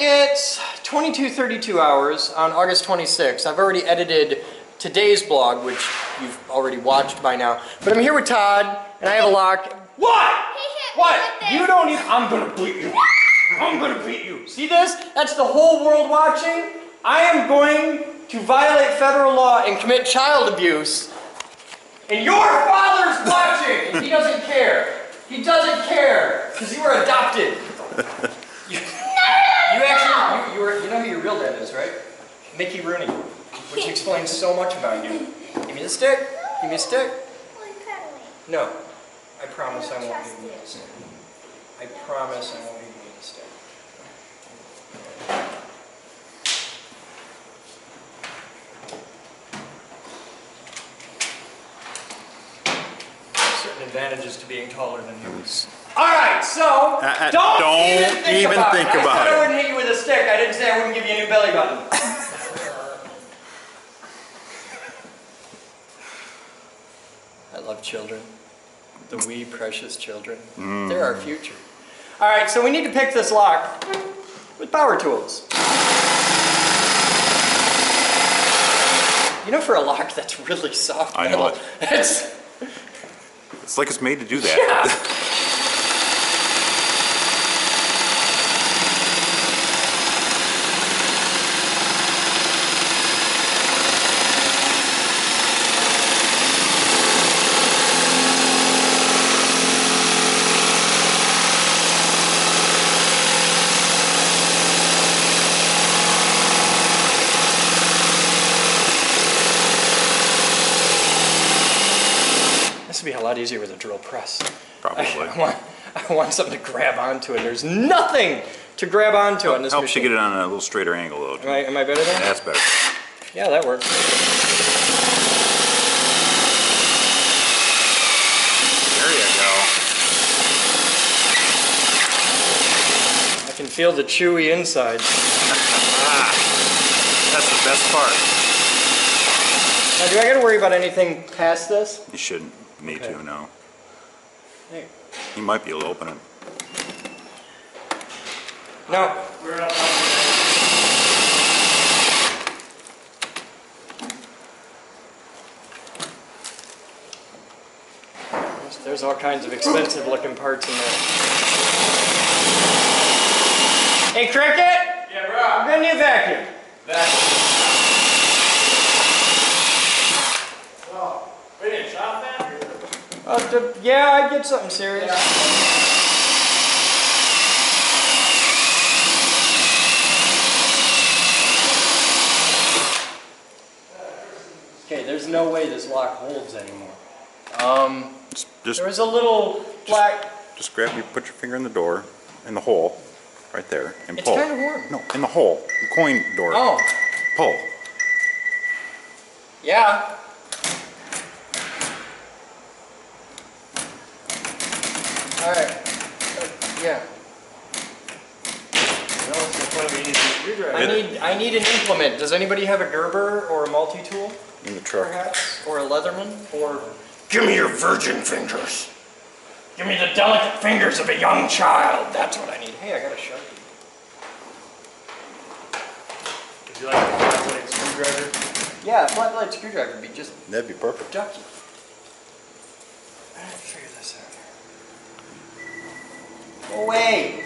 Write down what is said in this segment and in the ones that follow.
it's 22:32 hours on August 26th. I've already edited today's vlog, which you've already watched by now. But I'm here with Todd, and I have a lock. What? What? You don't even... I'm gonna beat you. I'm gonna beat you. See this? That's the whole world watching. I am going to violate federal law and commit child abuse. And your father's watching, and he doesn't care. He doesn't care, because you were adopted. You know who your real dad is, right? Mickey Rooney, which explains so much about you. Give me the stick. Give me a stick. No, I promise I won't give you the stick. I promise I won't give you the stick. Certain advantages to being taller than you. Alright, so don't even think about it. I said I wouldn't hit you with a stick. I didn't say I wouldn't give you a new belly button. I love children. The wee precious children. They're our future. Alright, so we need to pick this lock with power tools. You know, for a lock that's really soft metal, I know it. It's like it's made to do that. Yeah. This would be a lot easier with a drill press. Probably. I want something to grab onto it. There's nothing to grab onto on this helps machine. you get it on a little straighter angle, though. Am I better there? That's better. Yeah, that works. There you go. I can feel the chewy inside. That's the best part. Now, do I got to worry about anything past this? You shouldn't need to, no. Hey. You might be able to open it. No. There's all kinds of expensive looking parts in there. Hey, Cricket! Yeah, bro. I'm gonna need a vacuum. Oh, we didn't shop that? Yeah, I'd get something serious. Yeah. Okay, there's no way this lock holds anymore. Just There was a little black... Just grab, put your finger in the door, in the hole, right there, and It's pull. kind of warm. No, in the hole, the coin door. Oh. Pull. Yeah. Alright. Yeah. I need an implement. Does anybody have a Gerber or a multi-tool? In the truck. Perhaps? Or a Leatherman? Or... Give me your virgin fingers. Give me the delicate fingers of a young child. That's what I need. Hey, I got a Sharpie. Would you like a flat blade screwdriver? Yeah, a flat blade screwdriver would be just That'd be perfect. ducky. I have to figure this out. Go away.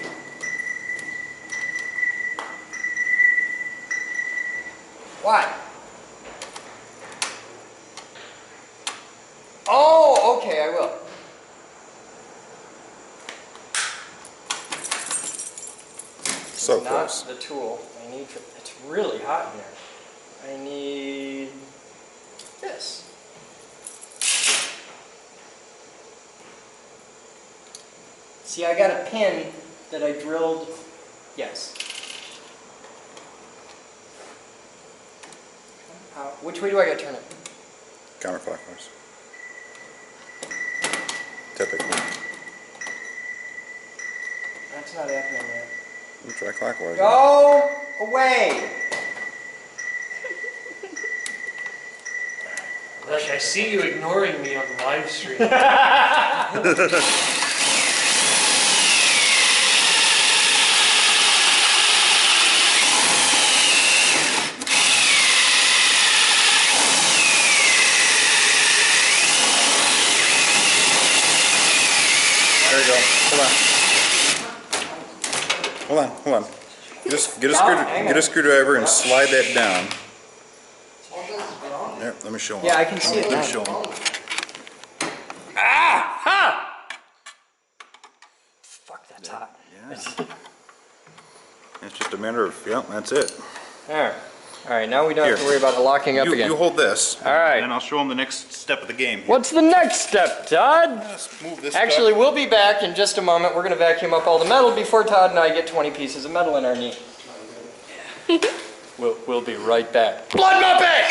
Why? Oh, okay, I will. So Not close. the tool. I need. It's really hot in there. I need this. See, I got a pin that I drilled. Yes. Which way do I got to turn it? Counterclockwise. Typically. That's not happening yet. You try clockwise. Go away. Look, I see you ignoring me on the live stream. hold on. Get a screwdriver and slide that down. There, let me show him. Yeah, I can see it Let now. me show him. Ah! Ha! Fuck, that's hot. Yeah. It's just a matter of, yeah, that's it. There. All right, now we don't have to Here. worry about it locking up You again. hold this. All right. And I'll show him the next step of the game. What's the next step, Todd? Let's move this Actually, stuff. we'll be back in just a moment. We're going to vacuum up all the metal before Todd and I get 20 pieces of metal in our knee. We'll be right back. Blood Muppet!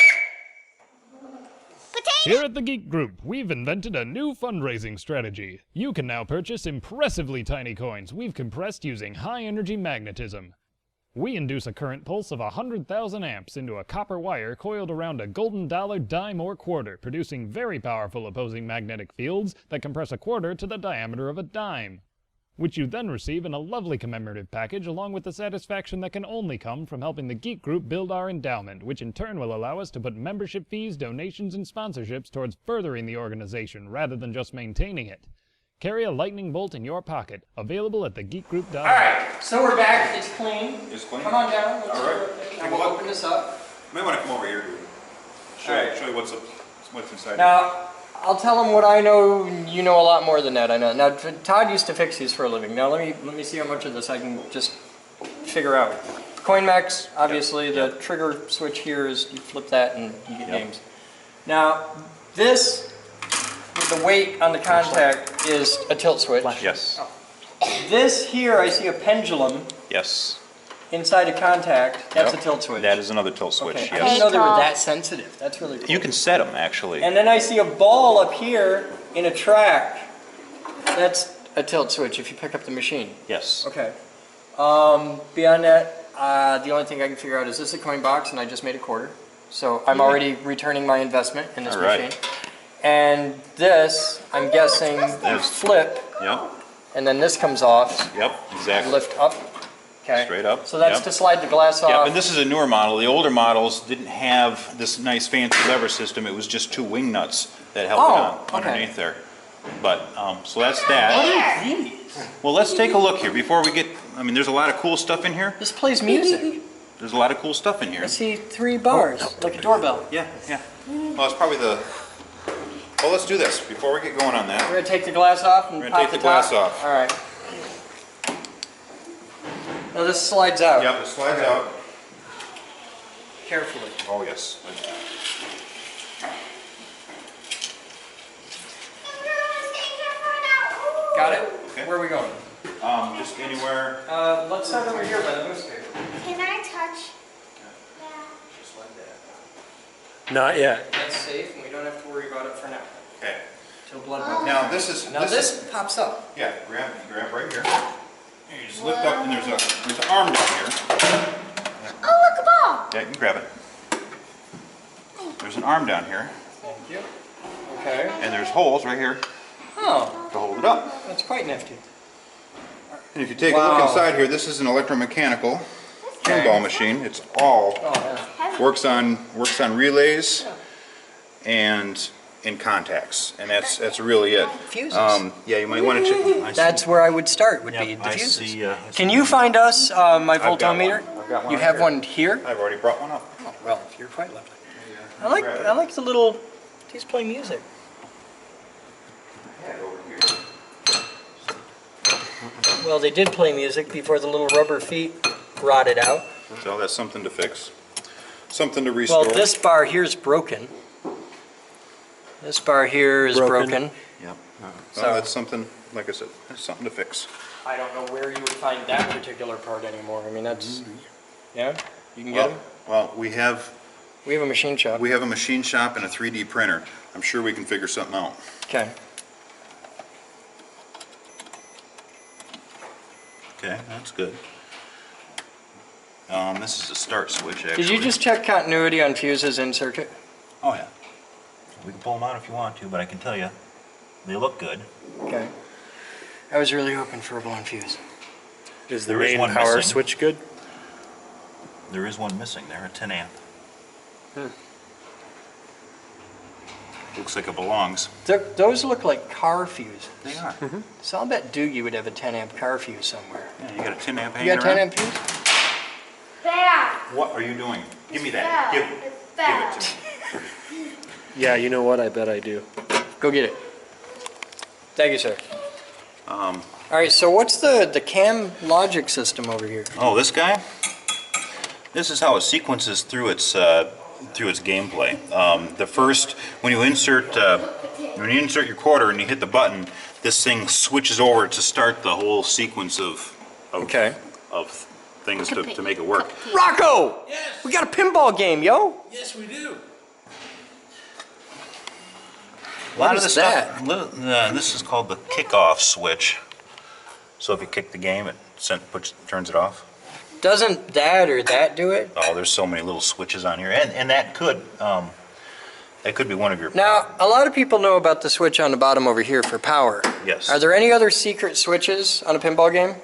Here at the Geek Group, we've invented a new fundraising strategy. You can now purchase impressively tiny coins we've compressed using high-energy magnetism. We induce a current pulse of 100,000 amps into a copper wire coiled around a golden dollar, dime, or quarter, producing very powerful opposing magnetic fields that compress a quarter to the diameter of a dime, which you then receive in a lovely commemorative package along with the satisfaction that can only come from helping the Geek Group build our endowment, which in turn will allow us to put membership fees, donations, and sponsorships towards furthering the organization rather than just maintaining it. Carry a lightning bolt in your pocket, available at thegeekgroup.com. All right, so we're back. It's clean. It's clean? Come on down. Let's All right. I'm going to open this up. You might want to come over here. Show All right. you what's inside. Now, I'll tell them what I know. You know a lot more than that. I know. Now, Todd used to fix these for a living. Now, let me see how much of this I can just figure out. CoinMax, obviously, the trigger switch here is you flip that and you get games. Now, this, with the weight on the contact, is a tilt switch. Yes. This here, I see a pendulum Yes. inside a contact. That's Yep. a tilt switch. That is another tilt switch. Okay. I Yes. didn't know they were Todd. that sensitive. That's really cool. You can set them actually. And then I see a ball up here in a track. That's a tilt switch if you pick up the machine. Yes. Okay. Beyond that, the only thing I can figure out is this is a coin box and I just made a quarter. So I'm already returning my investment in this All right. machine. And this, I'm guessing, you There's- flip Yep. and then this comes off, Yep. Exactly. lift up. Okay. Straight up. So that's Yep. to slide the glass off. Yep. And this is a newer model. The older models didn't have this nice fancy lever system. It was just two wing nuts that held Oh, it on okay. underneath there. But so that's that. What are these? Well, let's take a look here before we get. I mean, there's a lot of cool stuff in here. This plays music. There's a lot of cool stuff in I here. see 3 bars, like a doorbell. Yeah. Yeah. Well, it's probably the. Well, let's do this before we get going on that. We're gonna take the glass off and We're pop gonna take the the glass top? off. All right. Now this slides out. Yep. It slides out. Carefully. Oh yes. Got it? Okay. Where are we going? Just anywhere. Let's start over here by the moose cave. Can I touch? Just like that. Not yet. That's safe and we don't have to worry about it for now. Okay. Till blood moves. Now this is. Now this pops up. Yeah. Grab right here. And you just lift up, and there's an arm down here. Oh, look, a ball. Yeah, you can grab it. There's an arm down here, Thank you. Okay. and there's holes right here Oh, to hold it up. that's quite nifty. And if you take a Wow. look inside here, this is an electromechanical pinball machine. It's all Oh, yeah. works on relays and in contacts, and that's really it. Fuses. Yeah, you might want to check. That's where I would start, would be the fuses. Can you find us my got voltometer? one. I've got one You up have here. one here? I've already brought one up. Oh, well, you're quite lovely. I like the little, these play music. Yeah, over here. Well, they did play music before the little rubber feet rotted out. So that's something to fix, something to restore. Well, this bar here is broken. This bar here is broken. Yep. So- So that's something, like I said, that's something to fix. I don't know where you would find that particular part anymore. I mean, that's, yeah, you can get them. Well, we have We have a machine shop. a machine shop and a 3D printer. I'm sure we can figure something out. Okay. Okay, that's good. This is a start switch, actually. Did you just check continuity on fuses in circuit? Oh, yeah. We can pull them out if you want to, but I can tell you, they look good. Okay. I was really hoping for a blown fuse. Is the There is main one power missing. switch good? There is one missing there, a 10 amp. looks like it belongs. Those look like car fuses. They are. So I'll bet Doogie would have a 10 amp car fuse somewhere. Yeah, you got a 10 amp You hanging got a 10 around? amp fuse? Bad. What are you doing? Give me that. Give it to me. Yeah, you know what? I bet I do. Go get it. Thank you, sir. All right, so what's the cam logic system over here? Oh, this guy? This is how it sequences through its gameplay. The first, when you insert your quarter and you hit the button, this thing switches over to start the whole sequence of Okay. things to make it work. Rocco! Yes. We got a pinball game, yo! Yes, we do. A lot What of is this stuff. This is called the kickoff switch. So if you kick the game, it turns it off. Doesn't that or that do it? Oh, there's so many little switches on here, and that could be one of your. Now, a lot of people know about the switch on the bottom over here for power. Yes. Are there any other secret switches on a pinball game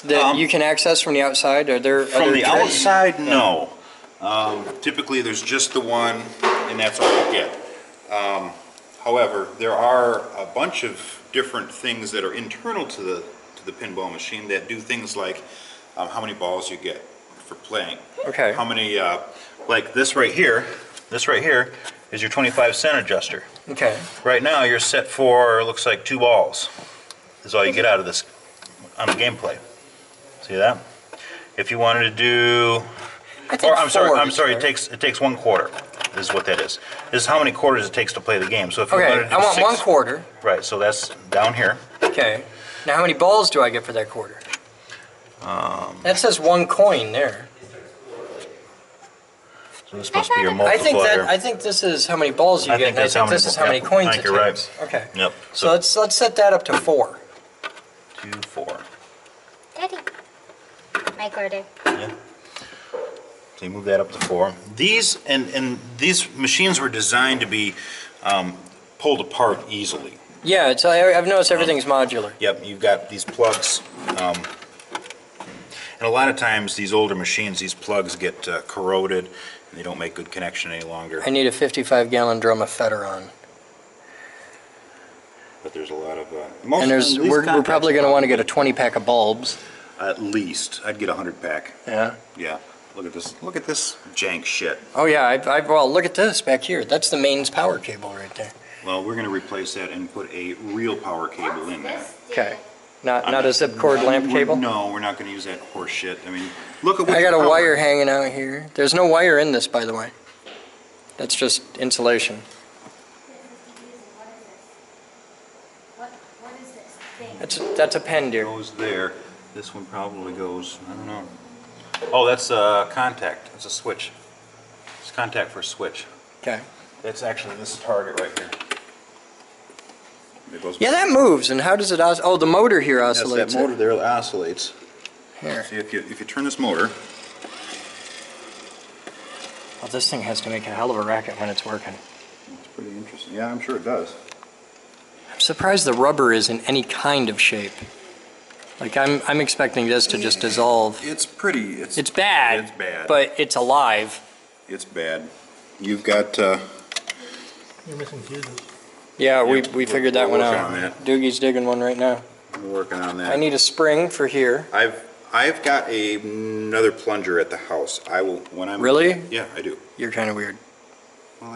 that you can access from the outside? Are there From other the tricks? outside, no. Typically, there's just the one, and that's all you get. However, there are a bunch of different things that are internal to the pinball machine that do things like how many balls you get for playing. Okay. How many, like this right here is your 25-cent adjuster. Okay. Right now, you're set for, looks like 2 balls. Is all you get out of this on the gameplay. See that? If you wanted to do, I think I'm four sorry. is It takes 1 quarter. This is what that is. This is how many quarters it takes to play the game. So if you Okay, wanted to do I want 6, 1 quarter. Right, so that's down here. Okay. Now, how many balls do I get for that quarter? That says 1 coin there. So this must be your multiplier. I think this is how many balls you I get. think And I that's how think this many- is how many yep, I coins think it you're right. takes. Okay. Yep. So let's set that up to 4. 2, 4. Daddy. My quarter. Yeah. So you move that up to 4. These and these machines were designed to be pulled apart easily. Yeah, I've noticed everything's modular. Yep, you've got these plugs, and a lot of times these older machines, these plugs get corroded, and they don't make good connection any longer. I need a 55-gallon drum of Federon. But there's a lot of And we're probably going to want to get a 20-pack of bulbs. At least I'd get a 100-pack. Yeah. Yeah. Look at this. Look at this jank shit. Oh yeah, well look at this back here. That's the mains power cable right there. Well, we're going to replace that and put a real power cable in there. Okay. Not a zip cord lamp cable? No, we're not going to use that horse shit. I mean, look at what I got your a power- wire hanging out here. There's no wire in this, by the way. That's just insulation. What is this thing? That's a pen, dear. goes there. This one probably goes, I don't know. Oh, that's a contact. It's a switch. It's contact for a switch. Okay. That's actually this target right here. It goes. Yeah, that moves. And how does it oscillate? Oh, the motor here Yes, oscillates. that motor there oscillates. Here. See, if you turn this motor, Well, this thing has to make a hell of a racket when it's working. it's pretty interesting. Yeah, I'm sure it does. I'm surprised the rubber is in any kind of shape. Like I'm expecting this to just dissolve. It's pretty. It's bad. It's bad. But it's alive. It's bad. You've got. You're missing fuses. Yeah, Yep, we figured that we're one working out. on that. Doogie's digging one right now. I'm working on that. I need a spring for here. I've got another plunger at the house. I will when I'm. Really? Yeah, I do. You're kind of weird. Well,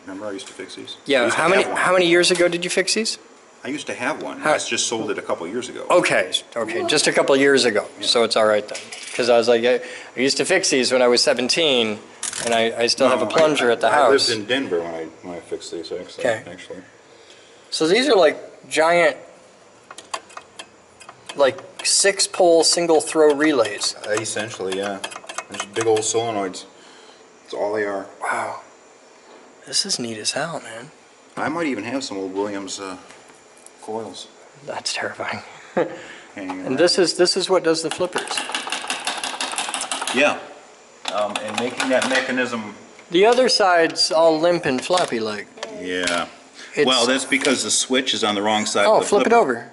remember I used to fix these? I Yeah, used to how have one. many years ago did you fix these? I used to have one. How- I just sold it a couple years ago. Okay, just a couple of years ago, so it's all right then. Because I was like, I used to fix these when I was 17, and I still have a No, plunger at the I house. lived in Denver when I fixed these actually. Okay. Actually. So these are like giant, like 6-pole single throw relays. Essentially, yeah. There's big old solenoids. That's all they are. Wow, this is neat as hell, man. I might even have some old Williams coils That's terrifying. hanging And around. this is what does the flippers. Yeah. And making that mechanism. The other side's all limp and floppy like. Yeah. It's- Well, that's because the switch is on the wrong side Oh, of the flip it flipper.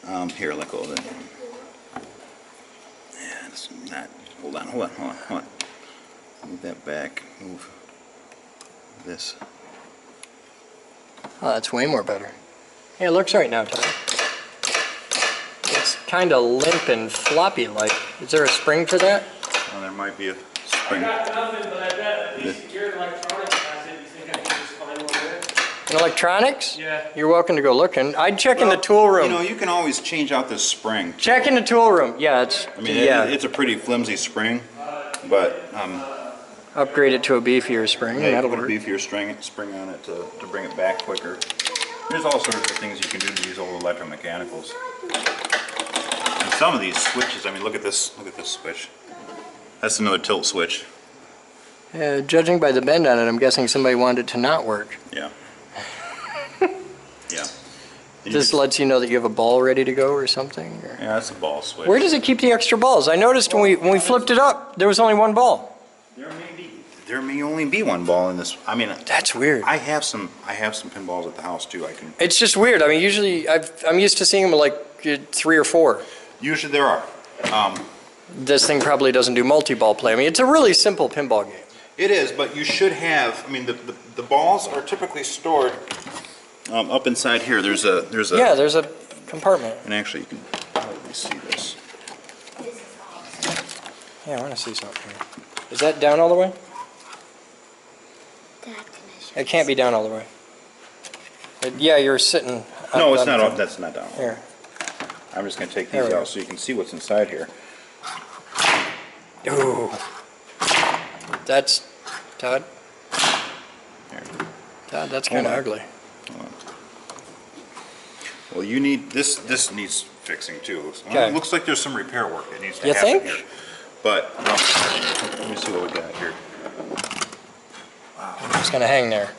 over. Here, let go of it. Yeah, it's not. Hold on. Move that back. Move this. Oh, that's way more better. Hey, it looks right now, Todd. It's kind of limp and floppy-like. Is there a spring to that? Well, there might be a spring. I got nothing, but I bet at least your electronics has it. You think I can just find one there? In electronics? Yeah. You're welcome to go looking. I'd check in the tool room. You know, you can always change out this spring. Check in the tool room. Yeah, it's, I mean, yeah. it's a pretty flimsy spring, but Upgrade it to a beefier spring. yeah, you That'll can put a work. beefier spring on it to bring it back quicker. There's all sorts of things you can do to these old electromechanicals. And some of these switches, I mean, look at this switch. That's another tilt switch. Judging by the bend on it, I'm guessing somebody wanted it to not work. Yeah. Yeah. And This lets you know that you have a ball ready to go or something? Or? yeah, that's a ball switch. Where does it keep the extra balls? I noticed when we flipped it up, there was only one ball. There may only be one ball in this. I mean, That's weird. I have some pinballs at the house too. I can. It's just weird. I mean, usually I'm used to seeing them like 3 or 4. Usually there are. This thing probably doesn't do multi-ball play. I mean, it's a really simple pinball game. It is, but you should have. I mean, the balls are typically stored up inside here. There's a. Yeah, there's a compartment. And actually, you can probably see this. Yeah, I want to see something here. Is that down all the way? It can't be down all the way. Yeah, you're sitting. No, it's not. That's not down. Here. I'm just going to take There these we go. out so you can see what's inside here. Ooh. That's Todd. Here. Todd, that's kind of Hold on. ugly. Well, you need this. This needs fixing too. Okay. It looks like there's some repair work that needs to You happen think? here. But let me see what we got here. It's gonna hang there.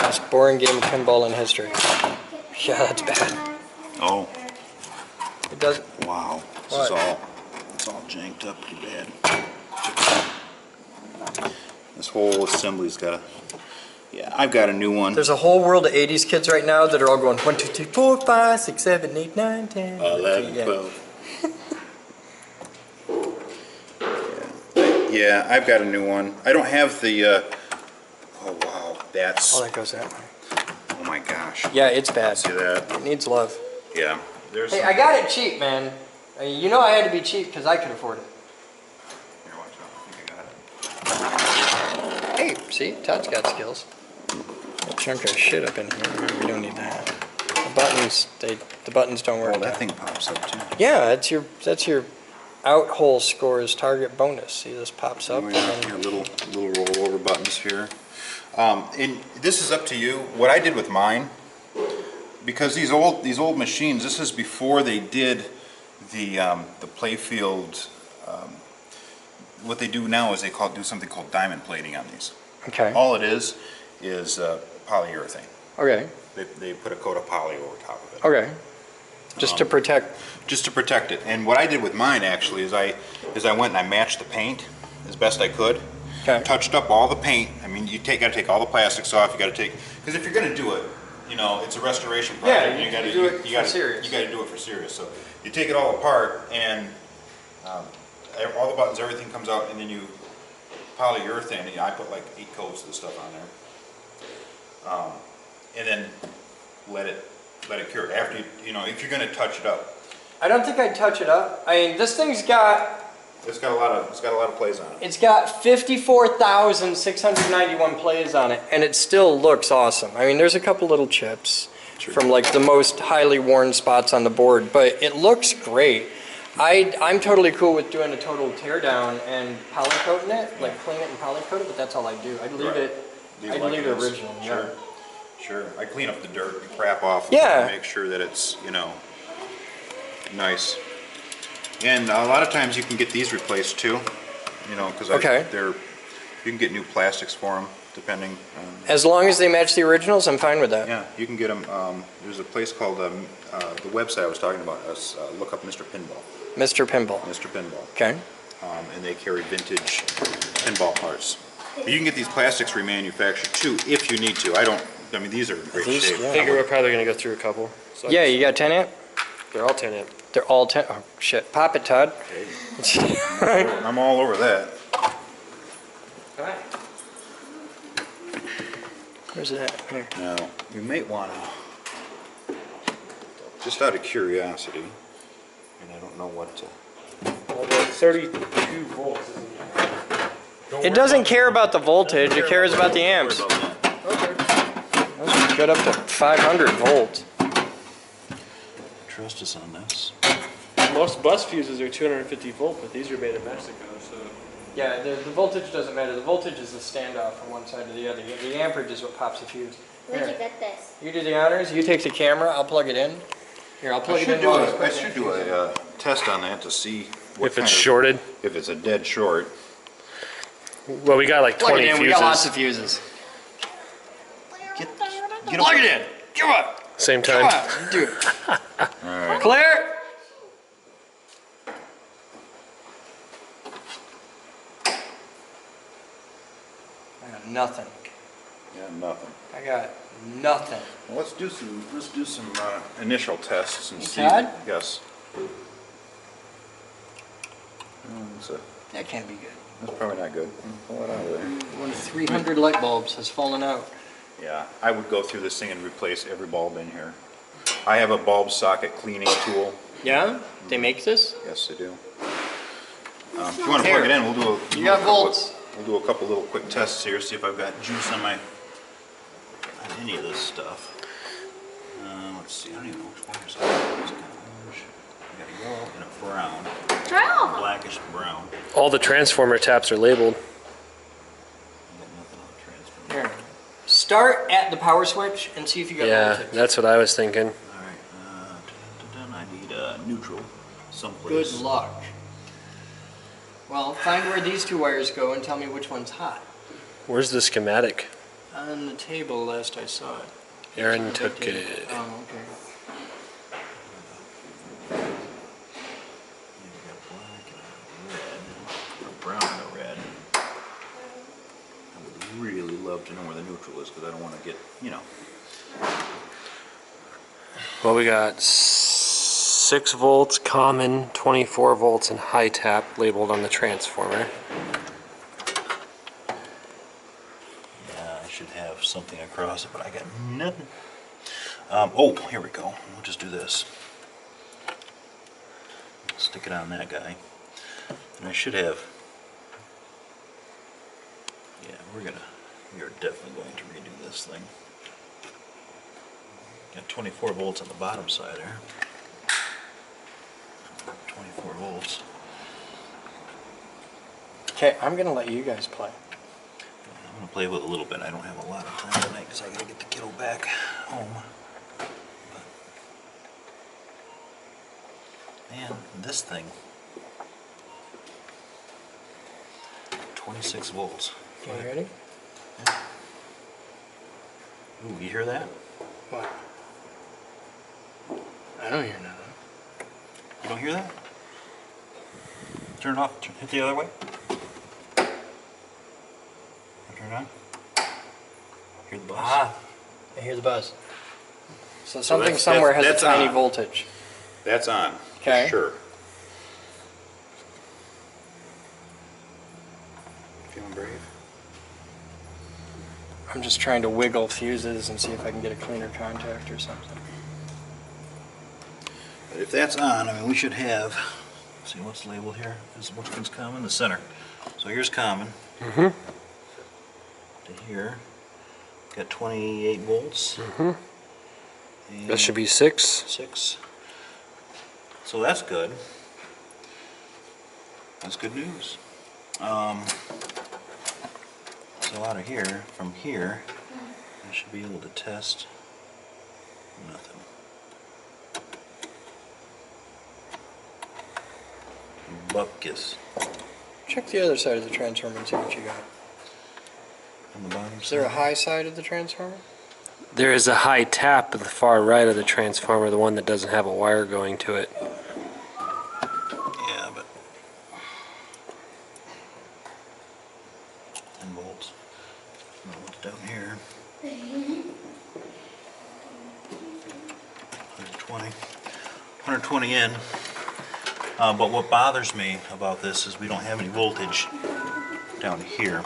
Most boring game of pinball in history. Yeah, that's bad. Oh, It does. wow! What? It's all janked up pretty bad. This whole assembly's got a. Yeah, I've got a new one. There's a whole world of '80s kids right now that are all going 1, 2, 3, 4, 5, 6, 7, 8, 9, 10, 11, yeah. 12. Yeah, I've got a new one. I don't have the. Oh wow, that's. Oh, that goes that way. Oh my gosh. Yeah, it's bad. See that? It needs love. Yeah. There's. Hey, some- I got it cheap, man. You know I had to be cheap because I could afford it. Here, watch out. I think I got it. Hey, see, Todd's got skills. A chunk of shit up in here. We don't need that. The buttons don't work. Oh, that thing pops up too. Yeah, that's your out hole scores target bonus. See, this pops up. Oh, And yeah, then, little rollover buttons here. And this is up to you. What I did with mine, because these old machines, this is before they did the playfield. What they do now is they do something called diamond plating on these. okay. All it is polyurethane. Okay. They put a coat of poly over top of it. Okay. Just to protect. Just to protect it. And what I did with mine actually is I went and I matched the paint as best I could. Okay. Touched up all the paint. I mean, you got to take all the plastics off. You got to take, because if you're going to do it, you know, it's a restoration project. Yeah, you gotta do it for serious. You got to do it for serious. So you take it all apart, and all the buttons, everything comes out, and then you polyurethane. I put like 8 coats of the stuff on there, and then let it cure. After you know, if you're going to touch it up, I don't think I'd touch it up. I mean, this thing's got. it's got a lot of plays on it. It's got 54,691 plays on it, and it still looks awesome. I mean, there's a couple little chips from like the most highly worn spots on the board, but it looks great. I'm totally cool with doing a total teardown and polycoating it, like clean it and polycoat it, but that's all I do. I'd leave it. I'd like leave it it is. original. Sure. Yeah. Sure. I clean up the dirt and crap off. Yeah. Make sure that it's, you know, nice. And a lot of times you can get these replaced too, you know, because Okay. you can get new plastics for them depending on. As long as they match the originals, I'm fine with that. Yeah, you can get them. There's a place called the website I was talking about. Look up Mr. Pinball. Mr. Pinball. Mr. Pinball. Okay. And they carry vintage pinball parts. But you can get these plastics remanufactured too if you need to. I mean, these are in great These- shape. yeah. I think we're probably gonna go through a couple. So Yeah, you got 10 amp? they're all 10 amp. They're all 10. Oh, shit. Pop it, Todd. I'm all over that. Where's it at? Here. Now, you might want to, just out of curiosity, and I don't know what to... Well, the 32 volts isn't It doesn't care about the voltage, it cares about the amps. Don't worry about that. Those are good up to 500 volts. Trust us on this. Most bus fuses are 250 volt, but these are made in Mexico, so. Yeah, the voltage doesn't matter. The voltage is the standoff from one side to the other. The amperage is what pops the fuse. Where'd you Here, get this? you do the honors, you take the camera, I'll plug it in. Here, I'll plug it in. I should do a test on that to see what If it's kind of- shorted? If it's a dead short. Well, we got like Plug 20 it in, we fuses. got lots of fuses. Get Plug it in! Come on! Same Come time. on, do it. Alright. Clear? I got nothing. Yeah, nothing. I got nothing. Well, let's do some initial tests and see. Todd? Yes. That can't be good. That's probably not good. Pull it out of there. One of 300 light bulbs has fallen out. Yeah, I would go through this thing and replace every bulb in here. I have a bulb socket cleaning tool. Yeah? They make this? Yes, I do. If you want to plug it in, we'll do a. You got volts. We'll do a couple little quick tests here, see if I've got juice on on any of this stuff. Let's see. I don't even know which wires I got. It's kind of orange. I got a yellow and a brown, Drown. blackish brown. All the transformer taps are labeled. I got nothing on the transformer. Here. Start at the power switch and see if you got Yeah, voltage. that's what I was thinking. All right. I need neutral Good someplace. luck. Well, find where these two wires go and tell me which one's hot. Where's the schematic? On the table last I saw it. Aaron took Big it. table. Oh, okay. You got black and red, or brown and a red. I would really love to know where the neutral is because I don't want to get, you know. Well, we got 6 volts common, 24 volts, and high tap labeled on the transformer. Yeah, I should have something across it, but I got nothing. Oh, here we go. We'll just do this. Stick it on that guy. And I should have. Yeah, we are definitely going to redo this thing. Got 24 volts on the bottom side there. 24 volts. Okay, I'm gonna let you guys play. I'm going to play with it a little bit. I don't have a lot of time tonight because I got to get the kiddo back home. But, man, this thing, 26 volts. Okay, you ready? Ooh, you hear that? What? I don't hear nothing. You don't hear that? Turn it off. Hit the other way. Turn it on. Hear the buzz? Ah, I hear the buzz. So something that's- somewhere has a that's tiny on. voltage. That's on. for Okay. Sure. Feeling brave? I'm just trying to wiggle fuses and see if I can get a cleaner contact or something. But if that's on, I mean, we should have, see what's labeled here, which one's common? The center. So here's common. Mm-hmm. To here. Got 28 volts. Mm-hmm. That should be 6. 6. So that's good. That's good news. So out of here, from here, I should be able to test nothing. Bupkis. Check the other side of the transformer and see what you got. On the bottom Is there a side. high side of the transformer? There is a high tap at the far right of the transformer, the one that doesn't have a wire going to it. Yeah, but 10 volts. No, what's down here? 120. 120 in. But what bothers me about this is we don't have any voltage down here.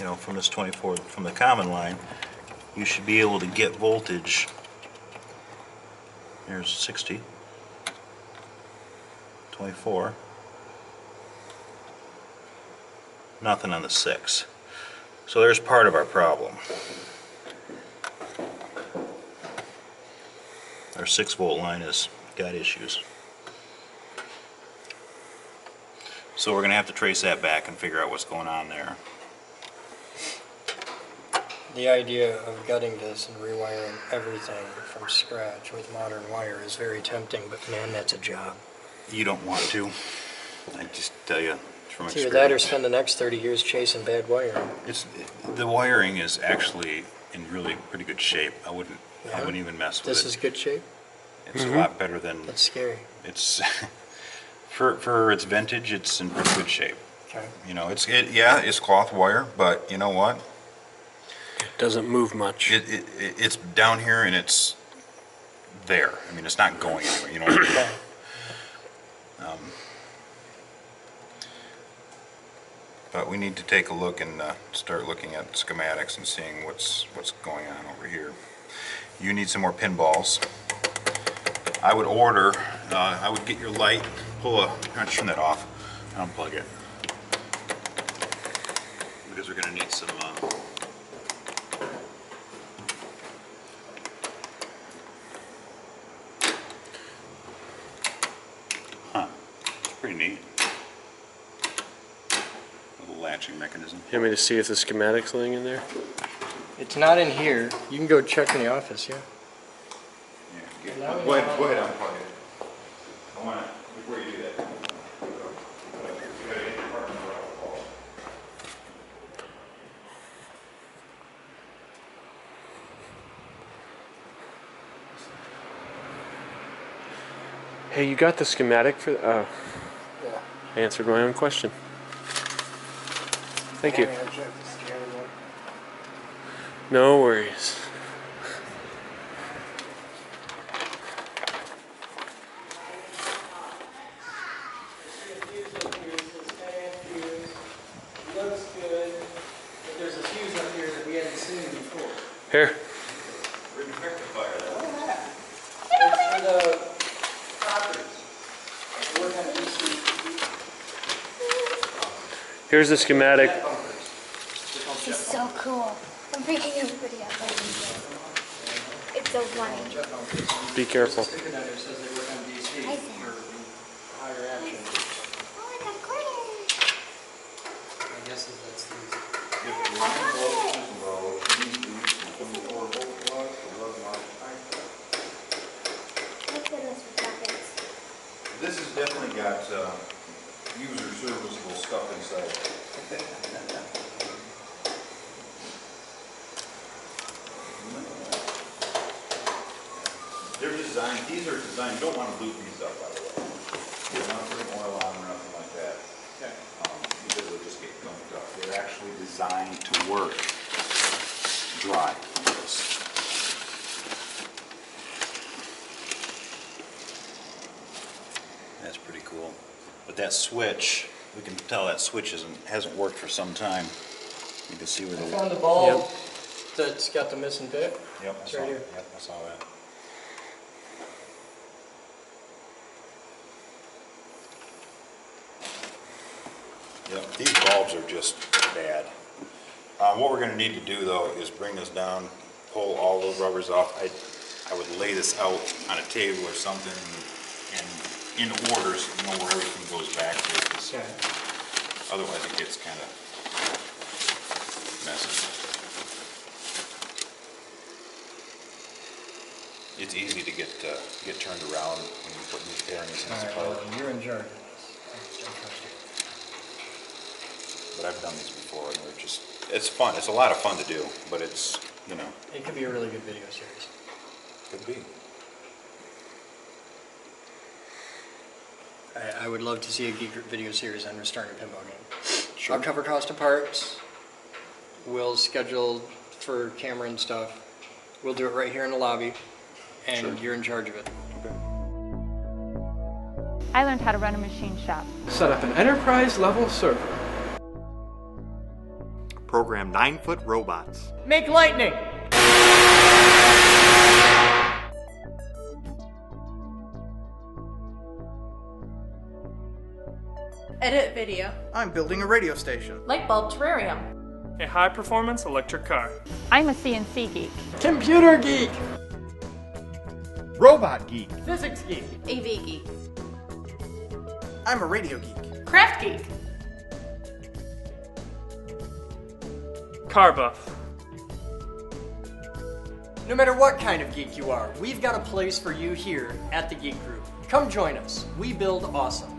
you know, from this 24, from the common line, you should be able to get voltage. Here's 60, 24, nothing on the 6. So there's part of our problem. Our 6-volt line has got issues. So we're going to have to trace that back and figure out what's going on there. The idea of gutting this and rewiring everything from scratch with modern wire is very tempting, but man, that's a job. You don't want to. I just tell you from It's either experience. that or spend the next 30 years chasing bad wiring. The wiring is actually in really pretty good shape. I wouldn't Yeah? even mess with This it. is good shape? It's a lot better than That's scary. it's for its vintage. It's in pretty good shape. Okay. You know, it's cloth wire, but you know what? It doesn't move much. It's down here and it's there. I mean, it's not going anywhere. You know what I mean? Okay. But we need to take a look and start looking at schematics and seeing what's going on over here. You need some more pinballs. I would order, I would get your light, turn that off, unplug it. Because we're going to need some, it's pretty neat. Little latching mechanism. You want me to see if the schematic's laying in there? It's not in here. You can go check in the office, yeah? Yeah, go ahead, unplug it. I want to, before you do that, you gotta get your partner out. Hey, you got the schematic for? Yeah. I answered my own question. Thank you. No worries. Looks good, but there's a fuse up here that we hadn't seen before. Here. It's for the properties. Work on DC. Here's the schematic. This is so cool. I'm freaking everybody out. It's so funny. Be careful. Sticker down there says they work on DC I see. for higher action. Oh, I got a quarter. I guess that's the. Thank goodness for buckets. This has definitely got user serviceable stuff inside. They're designed, these are designed, you don't want to loop these up, by the way. You don't want to put oil on or nothing like that. Okay. Because they'll just get gunked up. They're actually designed to work dry. That's pretty cool. But that switch, we can tell that switch hasn't worked for some time. You can see where I the... found the bulb that's got the missing bit. Yep, It's right here. Yep, I saw that. Yep, these bulbs are just bad. What we're going to need to do though is bring this down, pull all those rubbers off. I would lay this out on a table or something and in order so you know where everything goes back to. 'Cause Okay. otherwise it gets kind of messy. It's easy to get turned around when you put these bearings in All this right, part. well, you're in charge of this. I trust you. But I've done these before and they're just, it's fun. It's a lot of fun to do, but it's, you know, It could be a really good video series. could be. I would love to see a geek video series on restoring a pinball game. Sure. I'll cover cost of parts. We'll schedule for camera and stuff. We'll do it right here in the lobby, and you're in charge of it. I learned how to run a machine shop. Set up an enterprise level server. Program 9-foot robots. Make lightning! Edit video. I'm building a radio station. Light bulb terrarium. A high-performance electric car. I'm a CNC geek. Computer geek! Robot geek. Physics geek! AV geek. I'm a radio geek. Craft geek. Car buff. No matter what kind of geek you are, we've got a place for you here at the Geek Group. Come join us. We build awesome.